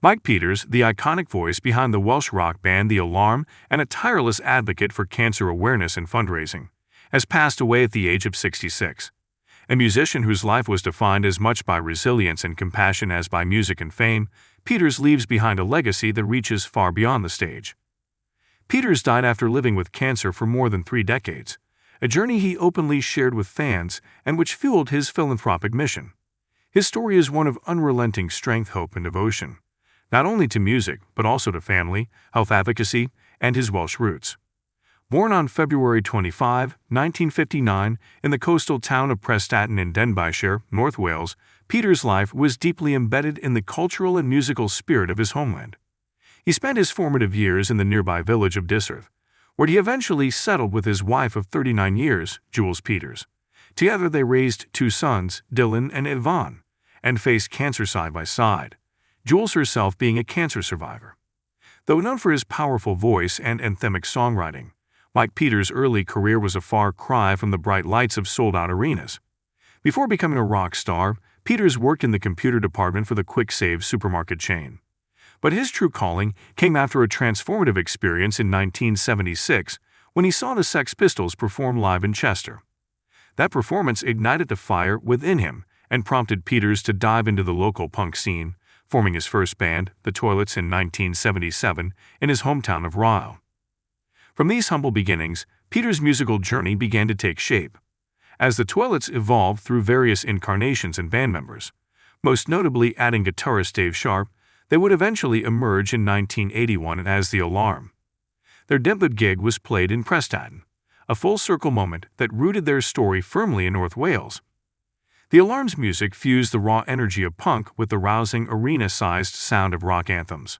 Mike Peters, the iconic voice behind the Welsh rock band The Alarm and a tireless advocate for cancer awareness and fundraising, has passed away at the age of 66. A musician whose life was defined as much by resilience and compassion as by music and fame, Peters leaves behind a legacy that reaches far beyond the stage. Peters died after living with cancer for more than 3 decades, a journey he openly shared with fans and which fueled his philanthropic mission. His story is one of unrelenting strength, hope, and devotion, not only to music but also to family, health advocacy, and his Welsh roots. Born on February 25, 1959, in the coastal town of Prestatyn in Denbighshire, North Wales, Peters' life was deeply embedded in the cultural and musical spirit of his homeland. He spent his formative years in the nearby village of DeaTH, where he eventually settled with his wife of 39 years, Jules Peters. Together they raised 2 sons, Dylan and Yvonne, and faced cancer side by side, Jules herself being a cancer survivor. Though known for his powerful voice and anthemic songwriting, Mike Peters' early career was a far cry from the bright lights of sold-out arenas. Before becoming a rock star, Peters worked in the computer department for the Quick Save supermarket chain. But his true calling came after a transformative experience in 1976 when he saw the Sex Pistols perform live in Chester. That performance ignited the fire within him and prompted Peters to dive into the local punk scene, forming his first band, The Toilets, in 1977 in his hometown of Rhyl. From these humble beginnings, Peters' musical journey began to take shape. As The Toilets evolved through various incarnations and band members, most notably adding guitarist Dave Sharp, they would eventually emerge in 1981 as The Alarm. Their debut gig was played in Prestatyn, a full-circle moment that rooted their story firmly in North Wales. The Alarm's music fused the raw energy of punk with the rousing, arena-sized sound of rock anthems.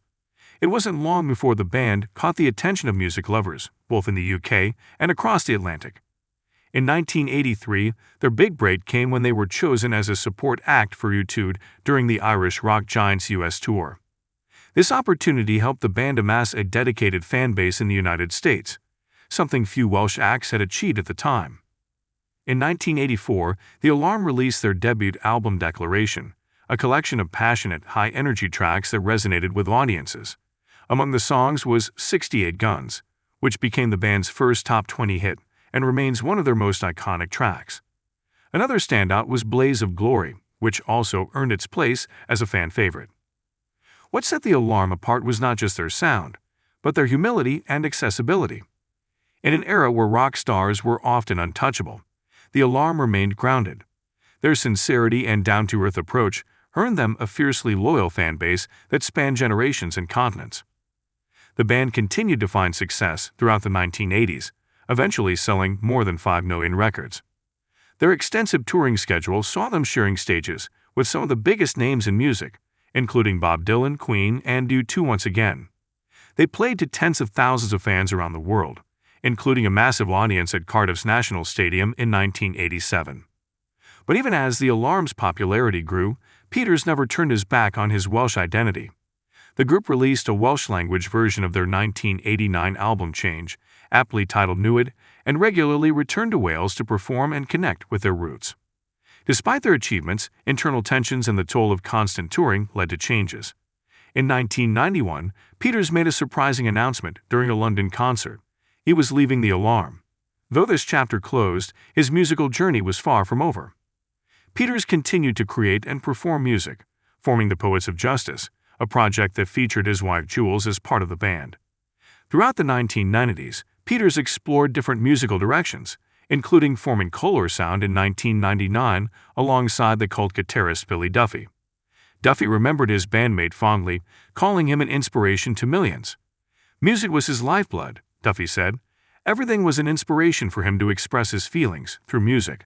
It wasn't long before the band caught the attention of music lovers, both in the UK and across the Atlantic. In 1983, their big break came when they were chosen as a support act for U2 during the Irish rock giant's US tour. This opportunity helped the band amass a dedicated fan base in the United States, something few Welsh acts had achieved at the time. In 1984, The Alarm released their debut album Declaration, a collection of passionate, high-energy tracks that resonated with audiences. Among the songs was 68 Guns, which became the band's first top 20 hit and remains one of their most iconic tracks. Another standout was Blaze of Glory, which also earned its place as a fan favorite. What set The Alarm apart was not just their sound, but their humility and accessibility. In an era where rock stars were often untouchable, The Alarm remained grounded. Their sincerity and down-to-earth approach earned them a fiercely loyal fan base that spanned generations and continents. The band continued to find success throughout the 1980s, eventually selling more than 5 million records. Their extensive touring schedule saw them sharing stages with some of the biggest names in music, including Bob Dylan, Queen, and U2 once again. They played to tens of thousands of fans around the world, including a massive audience at Cardiff's National Stadium in 1987. But even as The Alarm's popularity grew, Peters never turned his back on his Welsh identity. The group released a Welsh-language version of their 1989 album Change, aptly titled Newid, and regularly returned to Wales to perform and connect with their roots. Despite their achievements, internal tensions and the toll of constant touring led to changes. In 1991, Peters made a surprising announcement during a London concert. He was leaving The Alarm. Though this chapter closed, his musical journey was far from over. Peters continued to create and perform music, forming the Poets of Justice, a project that featured his wife Jules as part of the band. Throughout the 1990s, Peters explored different musical directions, including forming Color Sound in 1999 alongside the cult guitarist Billy Duffy. Duffy remembered his bandmate fondly, calling him an inspiration to millions. Music was his lifeblood, Duffy said. Everything was an inspiration for him to express his feelings through music.